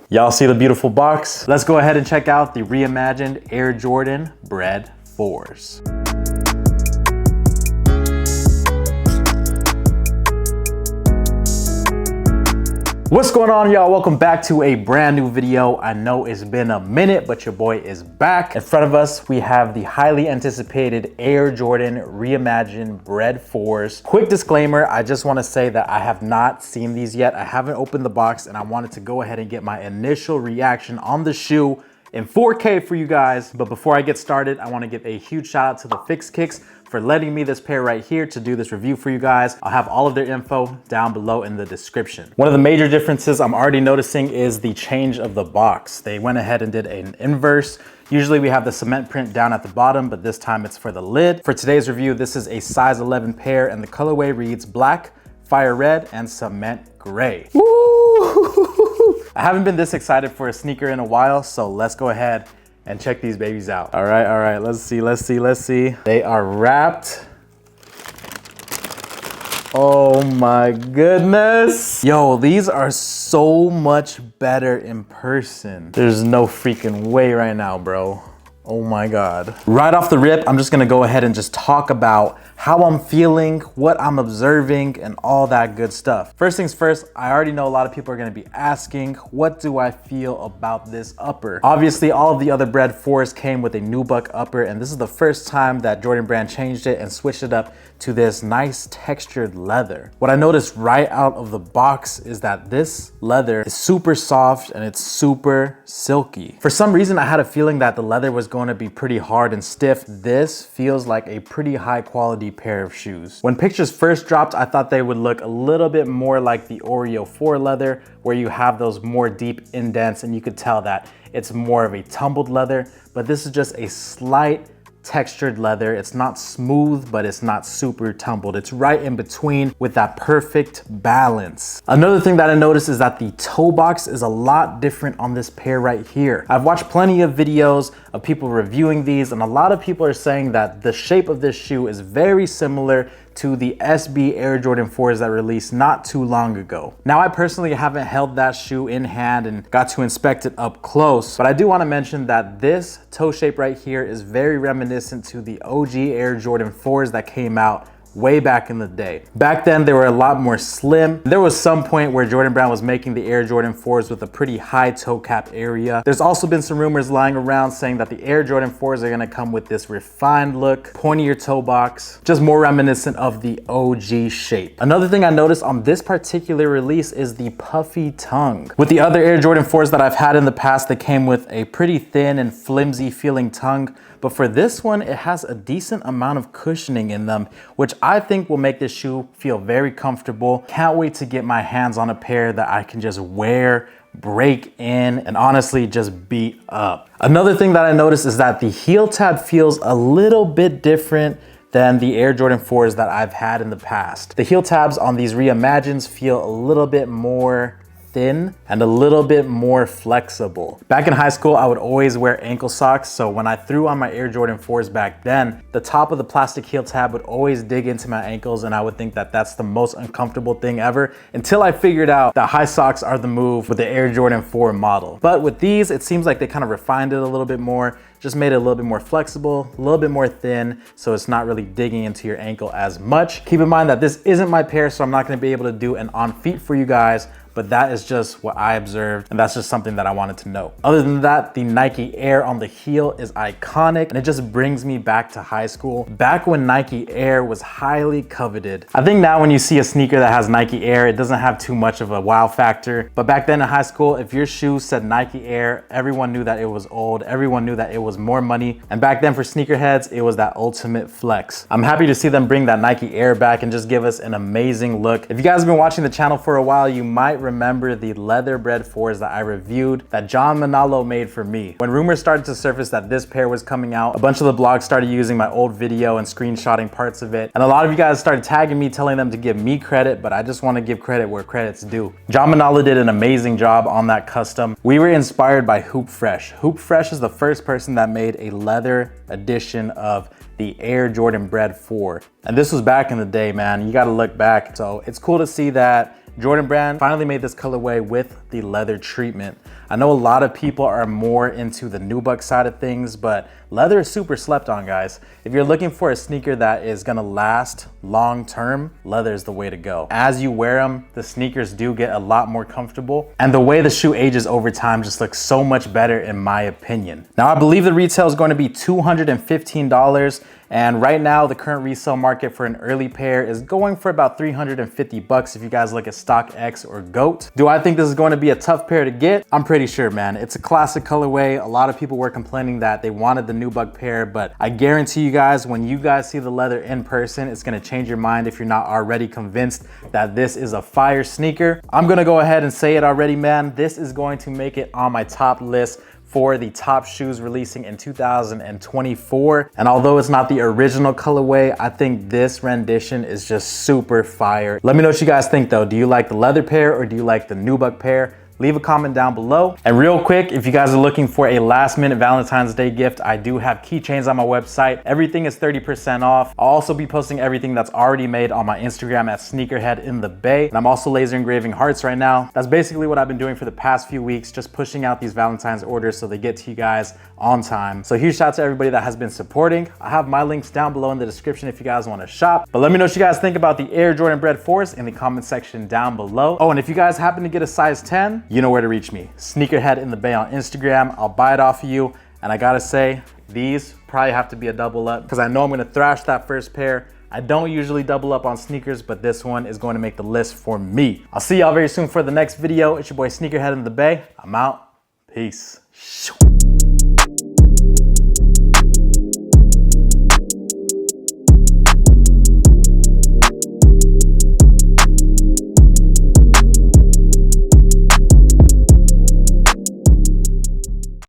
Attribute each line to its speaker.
Speaker 1: Y'all see the beautiful box? Let's go ahead and check out the reimagined Air Jordan Bred 4s. What's going on, y'all? Welcome back to a brand new video. I know it's been a minute, but your boy is back. In front of us, we have the highly anticipated Air Jordan Reimagined Bred 4s. Quick disclaimer, I just want to say that I have not seen these yet. I haven't opened the box and I wanted to go ahead and get my initial reaction on the shoe in 4K for you guys. But before I get started, I want to give a huge shout out to the Fix Kicks for letting me this pair right here to do this review for you guys. I'll have all of their info down below in the description. One of the major differences I'm already noticing is the change of the box. They went ahead and did an inverse. Usually we have the cement print down at the bottom, but this time it's for the lid. For today's review, this is a size 11 pair and the colorway reads black, fire red, and cement gray. Woo! I haven't been this excited for a sneaker in a while, so let's go ahead and check these babies out. All right, let's see. They are wrapped. Oh my goodness. Yo, these are so much better in person. There's no freaking way right now, bro. Oh my God. Right off the rip, I'm just gonna go ahead and just talk about how I'm feeling, what I'm observing, and all that good stuff. First things first, I already know a lot of people are gonna be asking, what do I feel about this upper? Obviously, all of the other Bred 4s came with a nubuck upper, and this is the first time that Jordan Brand changed it and switched it up to this nice textured leather. What I noticed right out of the box is that this leather is super soft and it's super silky. For some reason, I had a feeling that the leather was going to be pretty hard and stiff. This feels like a pretty high quality pair of shoes. When pictures first dropped, I thought they would look a little bit more like the Oreo 4 leather, where you have those more deep indents and you could tell that it's more of a tumbled leather, but this is just a slight textured leather. It's not smooth, but it's not super tumbled. It's right in between with that perfect balance. Another thing that I noticed is that the toe box is a lot different on this pair right here. I've watched plenty of videos of people reviewing these, and a lot of people are saying that the shape of this shoe is very similar to the SB Air Jordan 4s that released not too long ago. Now, I personally haven't held that shoe in hand and got to inspect it up close, but I do want to mention that this toe shape right here is very reminiscent to the OG Air Jordan 4s that came out way back in the day. Back then, they were a lot more slim. There was some point where Jordan Brand was making the Air Jordan 4s with a pretty high toe cap area. There's also been some rumors lying around saying that the Air Jordan 4s are gonna come with this refined look, pointier toe box, just more reminiscent of the OG shape. Another thing I noticed on this particular release is the puffy tongue. With the other Air Jordan 4s that I've had in the past, they came with a pretty thin and flimsy feeling tongue, but for this one, it has a decent amount of cushioning in them, which I think will make this shoe feel very comfortable. Can't wait to get my hands on a pair that I can just wear, break in, and honestly just beat up. Another thing that I noticed is that the heel tab feels a little bit different than the Air Jordan 4s that I've had in the past. The heel tabs on these Reimagines feel a little bit more thin and a little bit more flexible. Back in high school, I would always wear ankle socks, so when I threw on my Air Jordan 4s back then, the top of the plastic heel tab would always dig into my ankles, and I would think that that's the most uncomfortable thing ever, until I figured out that high socks are the move with the Air Jordan 4 model. But with these, it seems like they kind of refined it a little bit more, just made it a little bit more flexible, a little bit more thin, so it's not really digging into your ankle as much. Keep in mind that this isn't my pair, so I'm not gonna be able to do an on feet for you guys, but that is just what I observed, and that's just something that I wanted to know. Other than that, the Nike Air on the heel is iconic, and it just brings me back to high school, back when Nike Air was highly coveted. I think now when you see a sneaker that has Nike Air, it doesn't have too much of a wow factor, but back then in high school, if your shoe said Nike Air, everyone knew that it was old, everyone knew that it was more money, and back then for sneakerheads, it was that ultimate flex. I'm happy to see them bring that Nike Air back and just give us an amazing look. If you guys have been watching the channel for a while, you might remember the leather Bred 4s that I reviewed that John Manalo made for me. When rumors started to surface that this pair was coming out, a bunch of the blogs started using my old video and screenshotting parts of it. And a lot of you guys started tagging me, telling them to give me credit, but I just want to give credit where credit's due. John Manalo did an amazing job on that custom. We were inspired by Hoop Fresh. Hoop Fresh is the first person that made a leather edition of the Air Jordan Bred 4. And this was back in the day, man. You gotta look back. So it's cool to see that Jordan Brand finally made this colorway with the leather treatment. I know a lot of people are more into the nubuck side of things, but leather is super slept on, guys. If you're looking for a sneaker that is gonna last long term, leather is the way to go. As you wear them, the sneakers do get a lot more comfortable, and the way the shoe ages over time just looks so much better in my opinion. Now, I believe the retail is going to be $215, and right now the current resale market for an early pair is going for about 350 bucks if you guys look at StockX or GOAT. Do I think this is going to be a tough pair to get? I'm pretty sure, man. It's a classic colorway. A lot of people were complaining that they wanted the nubuck pair, but I guarantee you guys, when you guys see the leather in person, it's gonna change your mind if you're not already convinced that this is a fire sneaker. I'm gonna go ahead and say it already, man. This is going to make it on my top list for the top shoes releasing in 2024. And although it's not the original colorway, I think this rendition is just super fire. Let me know what you guys think though. Do you like the leather pair or do you like the nubuck pair? Leave a comment down below. And real quick, if you guys are looking for a last minute Valentine's Day gift, I do have keychains on my website. Everything is 30% off. I'll also be posting everything that's already made on my Instagram at Sneakerhead in the Bay. And I'm also laser engraving hearts right now. That's basically what I've been doing for the past few weeks, just pushing out these Valentine's orders so they get to you guys on time. So huge shout out to everybody that has been supporting. I have my links down below in the description if you guys want to shop. But let me know what you guys think about the Air Jordan Bred 4s in the comment section down below. Oh, and if you guys happen to get a size 10, you know where to reach me. Sneakerhead in the Bay on Instagram. I'll buy it off of you. And I gotta say, these probably have to be a double up because I know I'm gonna thrash that first pair. I don't usually double up on sneakers, but this one is going to make the list for me. I'll see y'all very soon for the next video. It's your boy Sneakerhead in the Bay. I'm out. Peace.